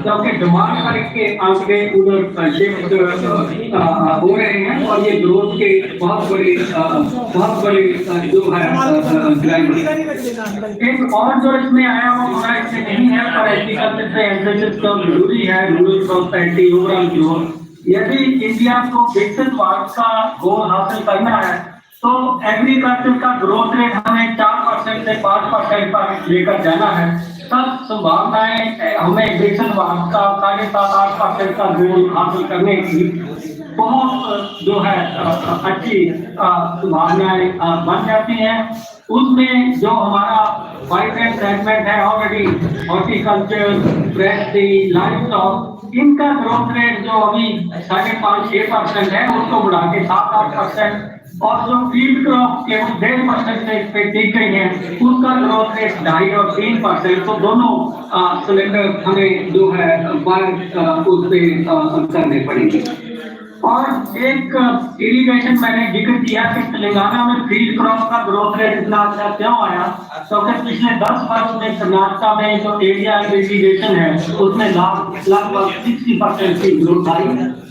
क्योंकि डिमांड करके आंकड़े उधर शिफ्ट हो रहे हैं और ये ग्रोथ के बहुत बड़ी जो है एक और जो इसमें आया वो हमारा इसमें नहीं है, पर एग्रीकल्चर से एम्फेसिस तो जरूरी है, रूरल प्रॉस्पेरिटी, ओवरऑल ग्रोथ। यदि इंडिया को विकसित भारत का गोल हासिल करना है तो एग्रीकल्चर का ग्रोथ रेट हमें 4% से 5% पर लेकर जाना है। सब संभावनाएं हमें विकसित भारत का 7.5-8% का गोल हासिल करने की बहुत जो है अच्छी संभावनाएं बन जाती हैं। उसमें जो हमारा वाइब्रेंट सेगमेंट है ऑलरेडी, हॉर्टिकल्चर, फ्रेशरी, लाइवस्टॉक, इनका ग्रोथ रेट जो अभी 5.5-6% है उसको बढ़ा के 7-8%, और जो फील्ड क्रॉप केवल 1.5% पे टिक गई है उसका ग्रोथ रेट 2.5 और 3%। तो दोनों सिलेंडर हमें जो है उस पे करने पड़ेंगे। और एक इरिगेशन मैंने जिक्र किया कि तेलंगाना में फील्ड क्रॉप का ग्रोथ रेट इतना अच्छा क्यों आया, क्योंकि पिछले 10 वर्ष में कर्नाटका में जो एरिया इरिगेशन है उसमें लगभग 60% की ग्रोथ आई।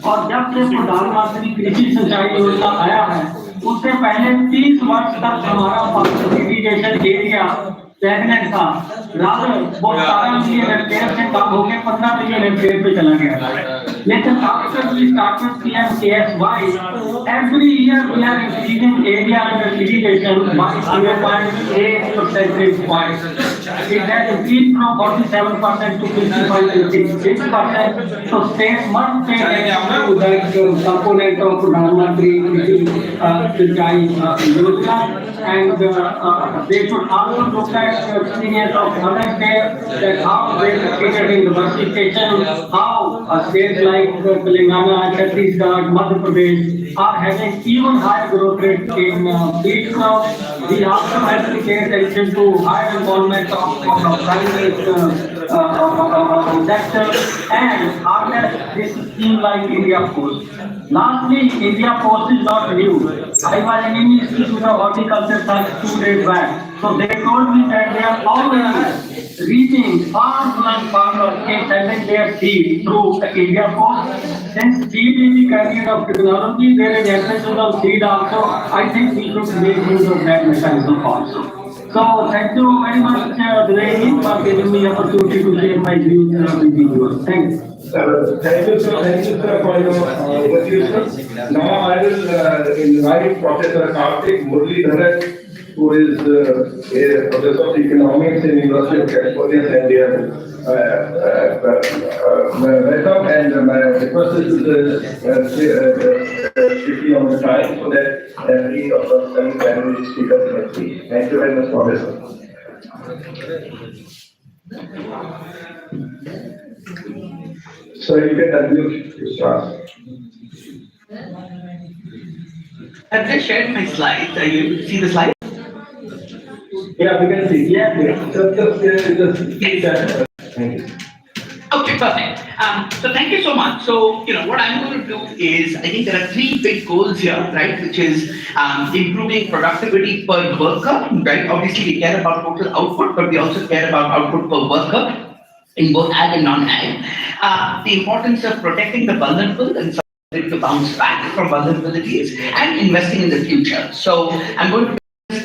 और जब से प्रधानमंत्री कृषि सिंचाई योजना आया है उससे पहले 30 वर्ष तक हमारा इरिगेशन एरिया स्टैग्नेंट था, वो 17 मिलियन हेक्टेयर से कम होकर 15 मिलियन हेक्टेयर पे चला गया। लेकिन after we started PMKSY, every year we are increasing area under irrigation by 0.8 percentage points. It has increased from 47% to 55.6%. So state must pay attention to that component of Pradhan Mantri Sinchai Yojana, and they should also look at the experience of other states, that how they succeeded in diversification, how states like Telangana, Chhattisgarh, Madhya Pradesh are having even higher growth rate in wheat crop. We also have to pay attention to higher involvement of private sector and harness this scheme like India Post. Lastly, India Post is not new. I was in Institute of Horticulture Science 2 days back. So they told me that they are already reaching farmland farmers in sending their seed through India Post. Since seed is the carrier of technology, there is emphasis on seed also. I think we should make use of that mechanism also. So thank you very much, Devaney, for giving me opportunity to share my views with you. Thank you. Thank you, sir. Thank you, sir, for your overview, sir. Now I will invite Professor Karthik Muralidharan, who is a professor of economics in University of California, San Diego. Welcome, and my request is to strictly on the time so that each of the seven panelists speakers can speak. Thank you very much, Professor. So you can unmute your start. I've just shared my slides. You see the slide? Yeah, we can see. Yeah. Just thank you. Okay, perfect. So thank you so much. So, what I'm going to do is, I think there are three big goals here, right? Which is improving productivity per worker, right? Obviously, we care about total output, but we also care about output per worker in both ag and non-ag. The importance of protecting the vulnerable and to bounce back from vulnerabilities and investing in the future. So I'm going to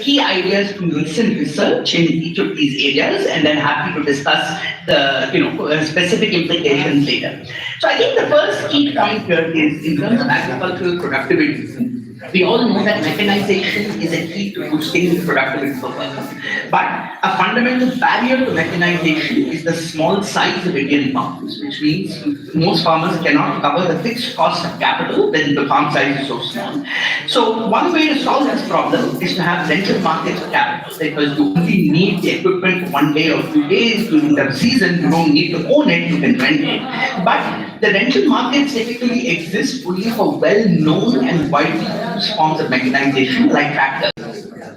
key ideas from recent research in each of these areas, and then happy to discuss the specific implications later. So I think the first key point here is in terms of agricultural productivity. We all know that mechanization is a key to boosting the productivity of workers. But a fundamental barrier to mechanization is the small size of Indian farms, which means most farmers cannot cover the fixed cost of capital when the farm size is so small. So one way to solve this problem is to have rental markets of capital, because you only need the equipment for 1 day or 2 days during the season. You don't need to own it, you can rent it. But the rental markets typically exist only for well-known and widely used forms of mechanization like tractors,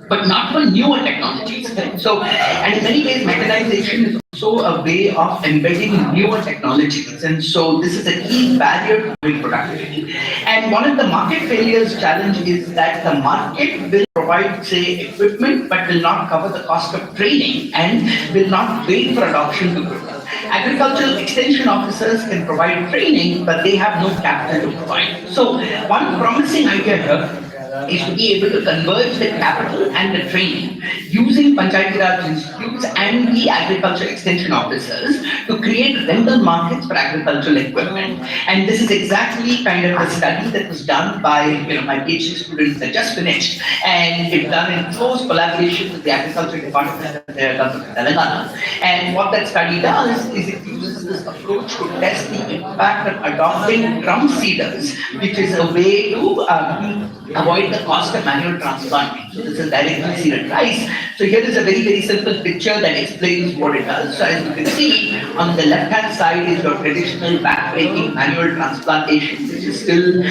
but not for newer technologies. So, and in many ways, mechanization is also a way of embedding newer technologies, and so this is a key barrier to productivity. And one of the market failures challenge is that the market will provide, say, equipment, but will not cover the cost of training and will not wait for adoption to grow. Agricultural extension officers can provide training, but they have no capital to provide. So one promising idea here is to be able to converge the capital and the training using Panchayati Raj institutes and the agriculture extension officers to create rental markets for agricultural equipment. And this is exactly kind of the study that was done by my PhD students that just finished, and it's done in close collaboration with the agriculture department of the government of Telangana. And what that study does is it uses this approach to test the impact of adopting drum seeders, which is a way to avoid the cost of manual transplanting. So this is directly seeded rice. So here is a very, very simple picture that explains what it does. So as you can see, on the left-hand side is your traditional back-breaking manual transplantation, which is still,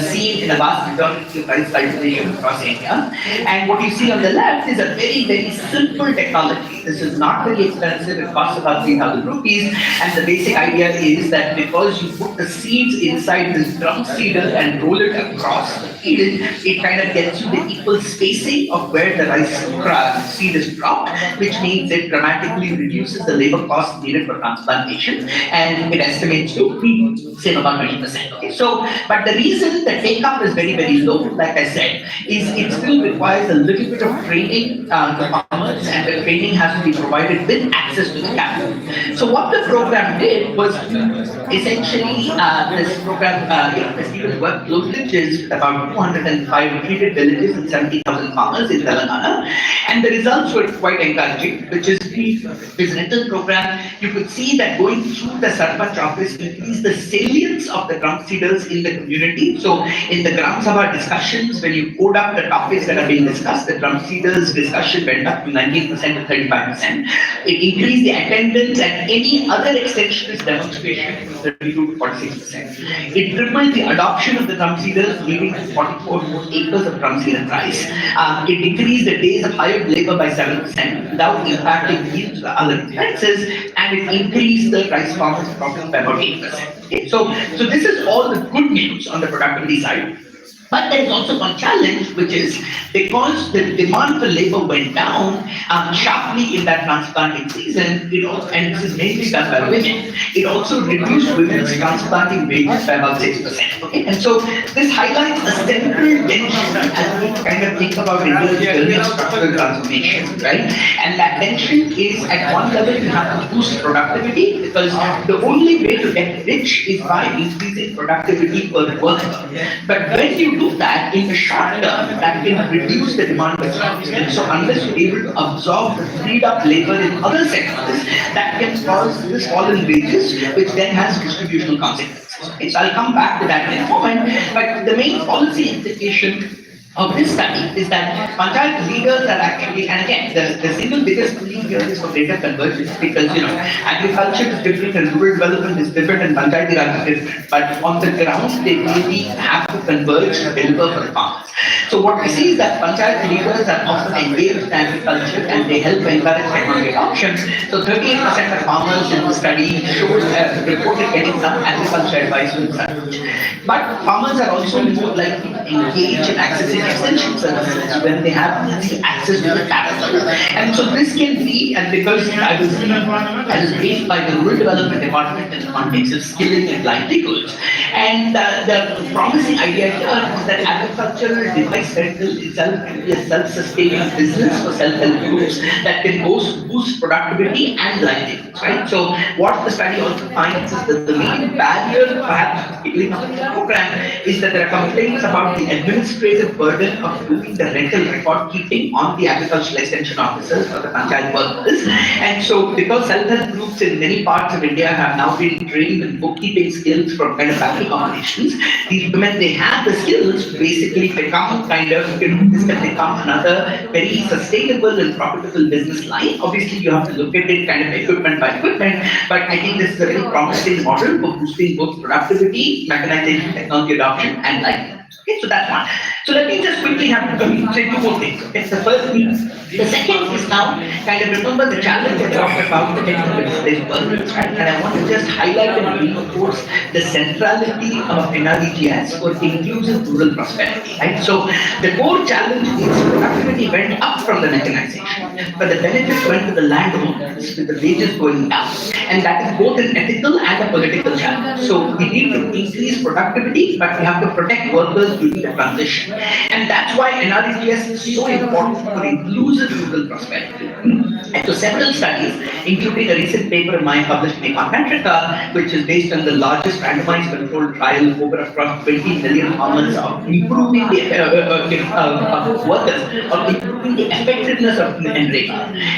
seen in a vast majority of rice cultivation across India. And what you see on the left is a very, very simple technology. This is not very expensive. It costs about 3,000 rupees. And the basic idea is that because you put the seeds inside this drum seeder and roll it across the field, it kind of gets you the equal spacing of where the rice seed is dropped, which means it dramatically reduces the labor cost needed for transplantation, and it estimates to save about 20%. Okay? So, but the reason the take-up is very, very low, like I said, is it still requires a little bit of training to farmers, and the training has to be provided with access to the capital. So what the program did was essentially this program, the students worked closely with about 205 treated villages and 70,000 farmers in Telangana, and the results were quite encouraging, which is this rental program. You could see that going through the Sarpanch office increased the salience of the drum seeders in the community. So in the Gram Sabha discussions, when you code up the topics that are being discussed, the drum seeders discussion went up to 19% to 35%. It increased the attendance at any other extensionist demonstration from 32 to 46%. It tripled the adoption of the drum seeders, leading to 44 more acres of drum seed and rice. It decreased the days of hired labor by 7% without impacting yields or other expenses, and it increased the rice farmers' profit by about 8%. Okay? So this is all the good news on the productivity side. But there is also one challenge, which is because the demand for labor went down sharply in that transplanting season, it also, and this is mainly done by women, it also reduced women's transplanting wages by about 6%. Okay? And so this highlights a central tension as we kind of think about India's journey of structural transformation, right? And that tension is at one level you have to boost productivity, because the only way to get rich is by increasing productivity per worker. But when you do that in the short term, that can reduce the demand for jobs. So unless you're able to absorb the freed up labor in other sectors, that can cause this fall in wages, which then has distributional consequences. Okay, so I'll come back to that in a moment. But the main policy implication of this study is that Panchayat leaders are actually, and again, the single biggest thing here is for data convergence, because agriculture is different and rural development is different and Panchayat Raj is different. But on the ground, they really have to converge to deliver for the farmers. So what we see is that Panchayat leaders are often engaged in agriculture and they help encourage technology adoption. So 38% of farmers in the study reported getting some agriculture advice from research. But farmers are also more likely to engage in accessing extension services when they have easy access to the capital. And so this can be, and because I was briefed by the Rural Development Department in the context of skilling and livelihoods, and the promising idea here is that agricultural device rental itself can be a self-sustaining business for self-help groups that can boost productivity and livelihoods, right? So what the study also finds is that the main barrier perhaps to scaling up the program is that there are complaints about the administrative burden of doing the rental record keeping on the agricultural extension officers or the panchayat workers. And so because self-help groups in many parts of India have now been trained in bookkeeping skills from kind of family operations, these women, they have the skills to basically become kind of, this can become another very sustainable and profitable business line. Obviously, you have to look at it kind of equipment by equipment, but I think this is a very promising model for boosting both productivity, mechanization, technology adoption, and livelihood. Okay, so that's one. So let me just quickly say two more things. Okay, the first thing, the second is now kind of remember the challenge I talked about the technical displaced workers, right? And I want to just highlight and reinforce the centrality of NREGS for inclusive rural prosperity, right? So the core challenge is productivity went up from the mechanization, but the benefits went to the landowners with the wages going down. And that is both an ethical and a political challenge. So we need to increase productivity, but we have to protect workers during the transition. And that's why NREGS is so important for inclusive rural prosperity. And so several studies, including a recent paper of mine published in Econometrica, which is based on the largest randomized controlled trial over across 20 million farmers of improving the workers, of improving the effectiveness of NREGA.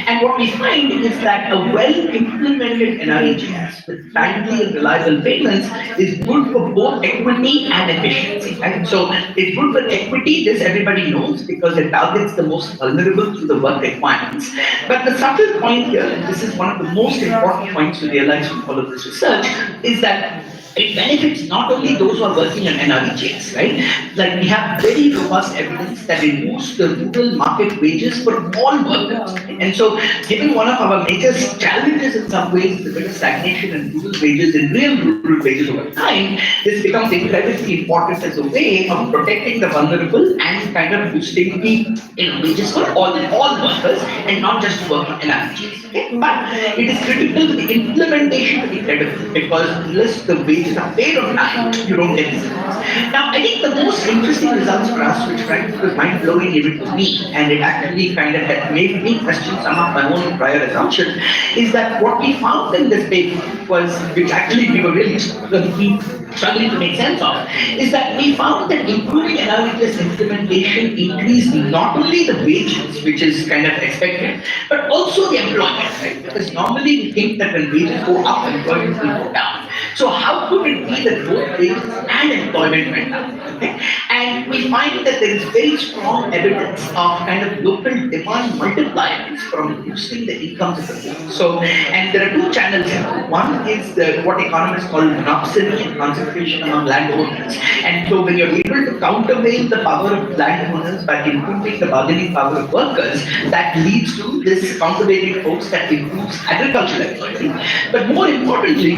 And what we find is that a well-implemented NREGS with timely and reliable payments is good for both equity and efficiency. Right? So it's good for equity, this everybody knows, because it targets the most vulnerable to the work requirements. But the subtle point here, and this is one of the most important points to realize from all of this research, is that it benefits not only those who are working on NREGS, right? Like we have very robust evidence that it boosts the rural market wages for all workers. And so, given one of our major challenges in some ways, the bit of stagnation in rural wages, in real rural wages over time, this becomes incredibly important as a way of protecting the vulnerable and kind of boosting the wages for all workers and not just work on NREGs. Okay? But it is critical for the implementation to be credible because unless the wages are paid on time, you don't get results. Now, I think the most interesting results for us, which frankly was mind-blowing even to me, and it actually kind of had made me question some of my own prior assumptions, is that what we found in this paper was, which actually we were really struggling to make sense of, is that we found that improving NREGS implementation increased not only the wages, which is kind of expected, but also the employment, right? Because normally we think that when wages go up, employment will go down. So how could it be that both wages and employment went up? Okay? And we find that there is very strong evidence of kind of local demand multipliers from boosting the incomes of the poor. So, and there are two channels here. One is what economists call monopsony and concentration among landowners. And so when you're able to countervail the power of landowners by improving the bargaining power of workers, that leads to this countervailing force that improves agricultural activity. But more importantly,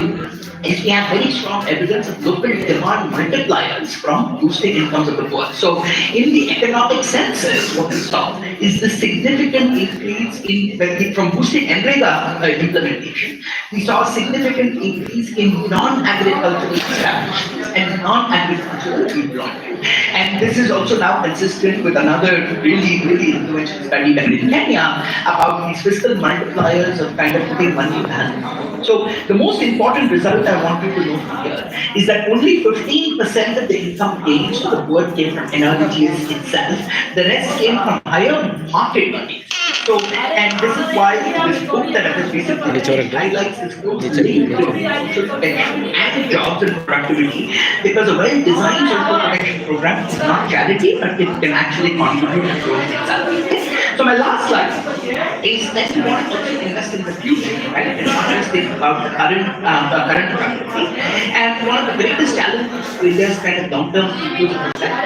is we have very strong evidence of local demand multipliers from boosting incomes of the poor. So in the economic census, what we saw is the significant increase in from boosting NREGA implementation. We saw a significant increase in non-agricultural establishments and non-agricultural employment. And this is also now consistent with another really influential study done in Kenya about these fiscal multipliers of kind of putting money in the hand. So the most important result I want you to note here is that only 15% of the income gains to the poor came from NREGS itself. The rest came from higher market money. So, and this is why this book that I just recently read highlights this close link between social protection and jobs and productivity, because a well-designed social protection program is not charity, but it can actually contribute to growth itself. So my last slide is that we want to also invest in the future, right? And not just think about the current productivity. And one of the greatest challenges to India's kind of long-term inclusion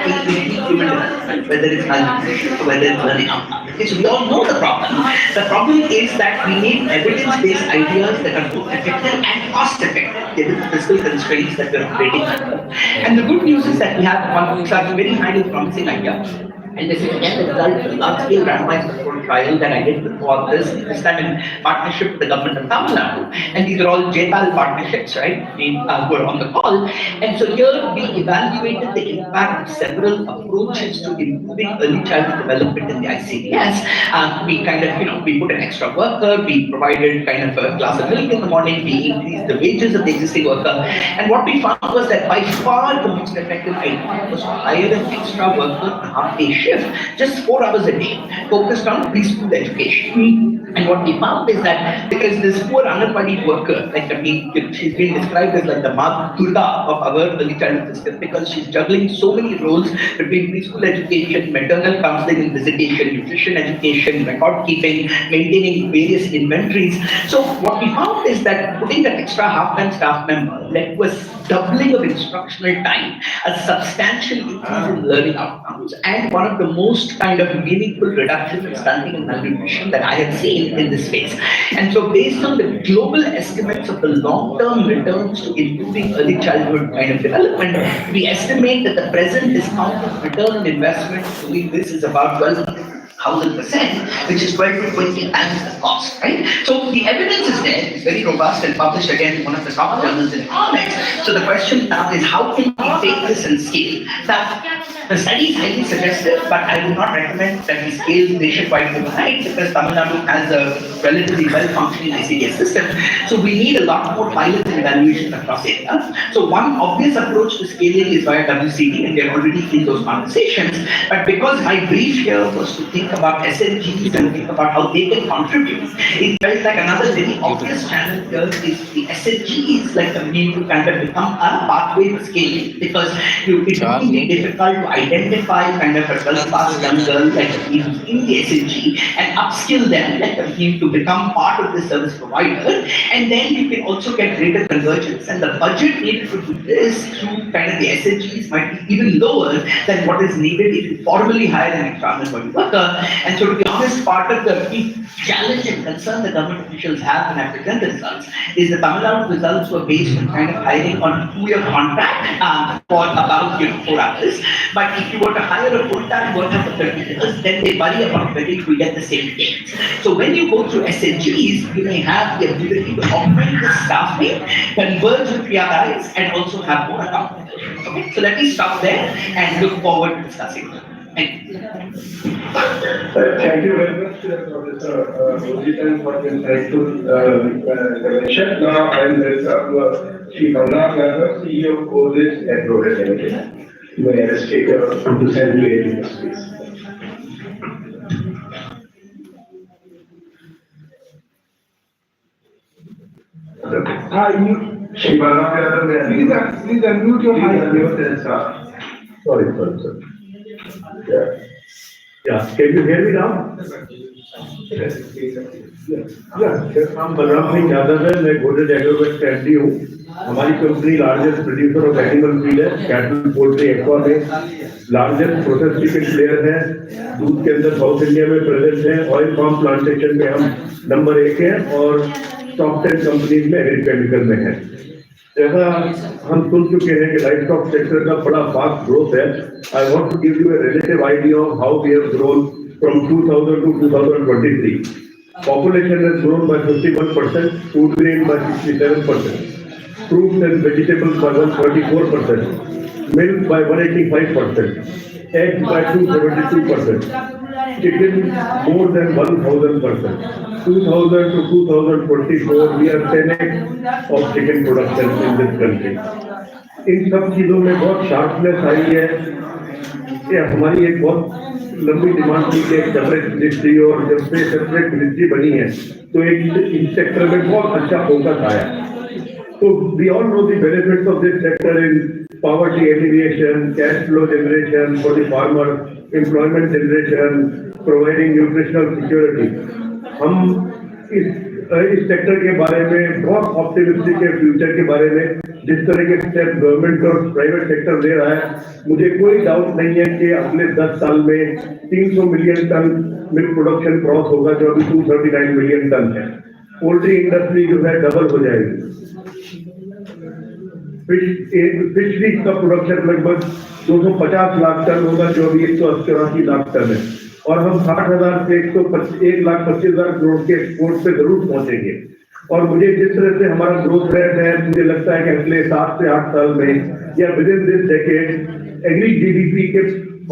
is human development, whether it's malnutrition or whether it's learning outcomes. Okay, so we all know the problem. The problem is that we need evidence-based ideas that are both effective and cost-effective, given the fiscal constraints that we're operating under. And the good news is that we have one such very highly promising idea. And this is again the result of a large-scale randomized controlled trial that I did before this time in partnership with the government of Tamil Nadu. And these are all JPAL partnerships, right? We were on the call. And so here we evaluated the impact of several approaches to improving early childhood development in the ICDS. We kind of, we put an extra worker, we provided kind of a glass of milk in the morning, we increased the wages of the existing worker. And what we found was that by far the most effective idea was to hire an extra worker on a half-day shift, just 4 hours a day, focused on preschool education. And what we found is that because this poor Anganwadi worker, like she's been described as like the Ma Durga of our early childhood system, because she's juggling so many roles between preschool education, maternal counseling and visitation, nutrition education, record keeping, maintaining various inventories. So what we found is that putting an extra half-time staff member led to a doubling of instructional time, a substantial increase in learning outcomes, and one of the most kind of meaningful reductions in stunting and malnutrition that I have seen in this space. And so based on the global estimates of the long-term returns to improving early childhood kind of development, we estimate that the present discounted return on investment doing this is about 12 1,000%, which is 12 to 20 times the cost, right? So the evidence is there, it's very robust and published again in one of the top journals in economics. So the question now is, how can we take this and scale? Now, the study is highly suggestive, but I would not recommend that we scale nationwide overnight, because Tamil Nadu has a relatively well-functioning ICDS system. So we need a lot more pilots and evaluation across India. So one obvious approach to scaling is via WCD, and we are already in those conversations. But because my brief here was to think about SNGs and think about how they can contribute, it felt like another very obvious channel here is the SNGs, like a mean to kind of become a pathway to scaling, because it would be difficult to identify kind of a 12-pass young girl like a team in the SNG and upskill them like a team to become part of the service provider, and then you can also get greater convergence, and the budget needed to do this through kind of the SNGs might be even lower than what is needed if you formally hire an external body worker. And so to be honest, part of the key challenge and concern the government officials have when I present the results is the Tamil Nadu results were based on kind of hiring on a 2-year contract for about 4 hours. But if you were to hire a full-time worker for 30 years, then they worry about whether you will get the same gains. So when you go through SNGs, you may have the ability to augment the staffing, converge with PRIs, and also have more accountability. Okay, so let me stop there and look forward to discussing. Thank you. Thank you very much, Professor Mojit, for the insightful intervention. Now I will welcome Shri Bhavna Yadav, CEO of Codes Agro Limited. May I ask you to send you a please. Hi, Shri Bhavna Yadav, please unmute your mic. Sorry, sir. Yeah. Can you hear me now? Yes. हम बलराम सिंह यादव है, मैं गोदरेज एग्रोवेट का MD हूँ। हमारी company largest producer of animal feed है, cattle, poultry, aqua में largest process chicken player है। दूध के अंदर साउथ इंडिया में प्रेजेंट है। ऑयल फार्म प्लांटेशन में हम नंबर 1 है और टॉप 10 कंपनीज में एग्रीकेमिकल में है। जैसा हम सुन चुके हैं कि लाइफ स्टॉक सेक्टर का बड़ा फास्ट ग्रोथ है। I want to give you a relative idea of how we have grown from 2000 to 2023. Population has grown by 51%, food grain by 67%, fruits and vegetables by 134%, milk by 185%, eggs by 272%, chicken more than 1000%. 2000 to 2024, we are 10x of chicken production in this country. इन सब चीजों में बहुत sharpness आई है कि हमारी एक बहुत लंबी डिमांड थी कि एक सेपरेट मिनिस्ट्री, और जब से सेपरेट मिनिस्ट्री बनी है तो एक इस सेक्टर में बहुत अच्छा फोकस आया। तो we all know the benefits of this sector in poverty alleviation, cash flow generation for the farmer, employment generation, providing nutritional security. हम इस सेक्टर के बारे में बहुत ऑप्टिमिस्टिक है। फ्यूचर के बारे में जिस तरह के स्टेप गवर्नमेंट और प्राइवेट सेक्टर ले रहा है, मुझे कोई डाउट नहीं है कि अगले 10 साल में 300 million ton milk production cross होगा, जो अभी 239 मिलियन टन है। पोल्ट्री इंडस्ट्री जो है डबल हो जाएगी। फिशरीज का प्रोडक्शन लगभग 250 लाख टन होगा, जो अभी 184 लाख टन है, और हम 60,000 से 1,25,000 करोड़ के एक्सपोर्ट पे जरूर पहुंचेंगे। और मुझे जिस तरह से हमारा ग्रोथ रेट है, मुझे लगता है कि अगले 7 से 8 साल में या within this decade agri GDP के,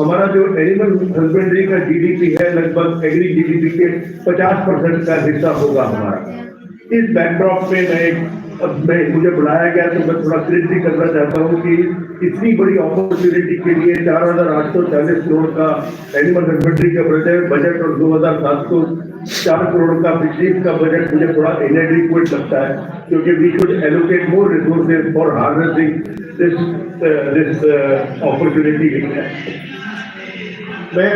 हमारा जो एनिमल हस्बेंड्री का जीडीपी है, लगभग एग्री जीडीपी के 50% का हिस्सा होगा हमारा। इस बैकड्रॉप में मुझे बुलाया गया तो मैं थोड़ा क्लियर भी करना चाहता हूँ कि इतनी बड़ी अपॉर्चुनिटी के लिए 4,840 करोड़ का एनिमल हस्बेंड्री का बजट और 2,704 करोड़ का फिशरीज का बजट मुझे थोड़ा इनएडिक्वेट लगता है, क्योंकि we should allocate more resources for harnessing this opportunity. मैं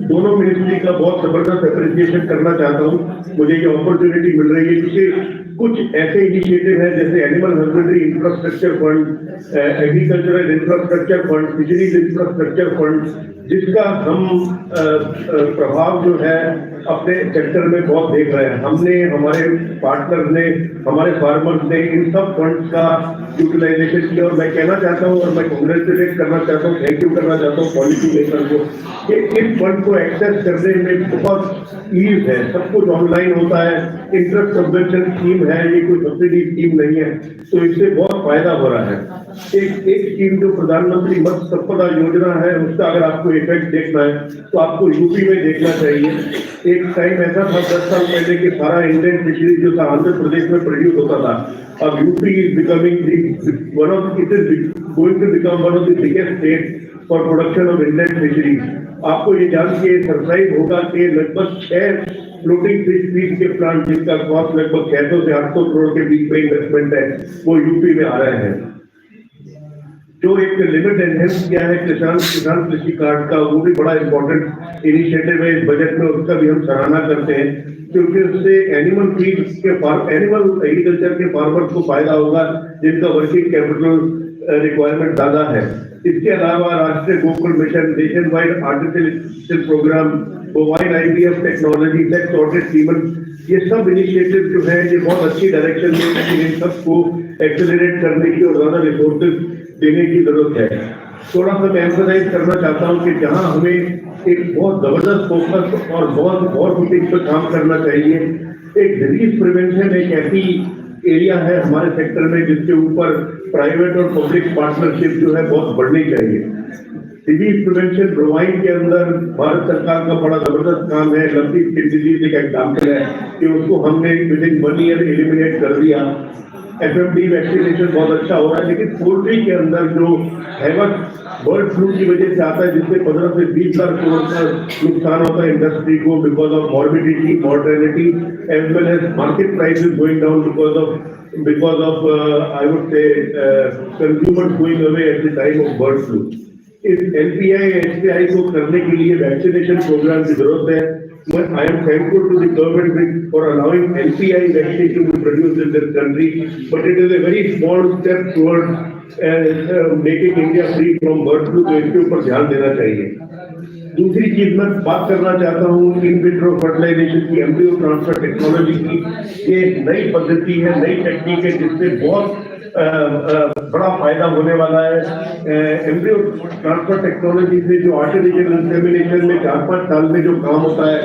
दोनों मिनिस्ट्री का बहुत जबरदस्त अप्रिसिएशन करना चाहता हूँ। मुझे ये अपॉर्चुनिटी मिल रही है क्योंकि कुछ ऐसे इनिशिएटिव हैं जैसे animal husbandry infrastructure fund, agricultural infrastructure fund, fisheries infrastructure fund, जिसका हम प्रभाव जो है अपने सेक्टर में बहुत देख रहे हैं। हमने, हमारे पार्टनर ने, हमारे फार्मर्स ने इन सब फंड्स का यूटिलाइजेशन किया और मैं कहना चाहता हूँ और मैं कांग्रेचुलेट करना चाहता हूँ, थैंक यू करना चाहता हूँ पॉलिसी मेकर को कि इन फंड को एक्सेस करने में बहुत ईज है, सब कुछ ऑनलाइन होता है, इंटरेस्ट सब्वेंशन स्कीम है, ये कोई सब्सिडी स्कीम नहीं है, तो इससे बहुत फायदा हो रहा है। एक स्कीम जो प्रधानमंत्री मत्स्य संपदा योजना है, उसका अगर आपको इफेक्ट देखना है तो आपको यूपी में देखना चाहिए। एक टाइम ऐसा था 10 साल पहले कि सारा इंडियन फिशरी जो था आंध्र प्रदेश में प्रोड्यूस होता था। अब UP is becoming one of it is going to become one of the biggest state for production of Indian fisheries. आपको ये जान के सरप्राइज होगा कि लगभग 6 फ्लोटिंग फिश फीड के प्लांट जिनका कॉस्ट लगभग 600 से 800 करोड़ के बीच में इन्वेस्टमेंट है, वो यूपी में आ रहे हैं। जो एक लिमिट एनहेंस किया है किसान कृषि कार्ड का, वो भी बड़ा इंपॉर्टेंट इनिशिएटिव है इस बजट में, उसका भी हम सराहना करते हैं क्योंकि उससे एनिमल फीड के एनिमल एग्रीकल्चर के फार्मर्स को फायदा होगा जिनका वर्किंग कैपिटल रिक्वायरमेंट ज्यादा है। इसके अलावा Rashtriya Gokul mission, nation wide artificial programme, mobile IVF technology, sex sorted semen, ये सब इनिशिएटिव जो है ये बहुत अच्छी डायरेक्शन में, लेकिन इन सबको एक्सेलरेट करने की और ज्यादा रिसोर्सेज देने की जरूरत है। थोड़ा सा मैं एम्फसाइज करना चाहता हूँ कि जहाँ हमें एक बहुत जबरदस्त फोकस और बहुत गौर फुटिंग पर काम करना चाहिए, एक डिजीज प्रिवेंशन एक ऐसी एरिया है हमारे सेक्टर में जिसके ऊपर प्राइवेट और पब्लिक पार्टनरशिप जो है बहुत बढ़नी चाहिए। डिजीज प्रिवेंशन ब्रोवाइन के अंदर भारत सरकार का बड़ा जबरदस्त काम है। लंपी स्किन डिजीज एक एग्जाम्पल है कि उसको हमने विद इन 1 ईयर एलिमिनेट कर दिया। FMD वैक्सीनेशन बहुत अच्छा हो रहा है, लेकिन पोल्ट्री के अंदर जो हैवक बर्ड फ्लू की वजह से आता है जिससे 15 से 20 लाख करोड़ का नुकसान होता है इंडस्ट्री को because of morbidity, mortality as well as market prices going down because of I would say consumers going away at the time of bird flu. इस LPI HPI को करने के लिए वैक्सीनेशन प्रोग्राम की जरूरत है। I am thankful to the government for allowing LPI vaccination to produce in this country, but it is a very small step towards making India free from bird flu, तो इसके ऊपर ध्यान देना चाहिए। दूसरी चीज मैं बात करना चाहता हूँ इन विट्रो फर्टिलाइजेशन की, एम्ब्रियो ट्रांसफर टेक्नोलॉजी की। ये एक नई पद्धति है, नई टेक्निक है जिससे बहुत बड़ा फायदा होने वाला है। एम्ब्रियो ट्रांसफर टेक्नोलॉजी से जो आर्टिफिशियल इंसेमिनेशन में 4-5 साल में जो काम होता है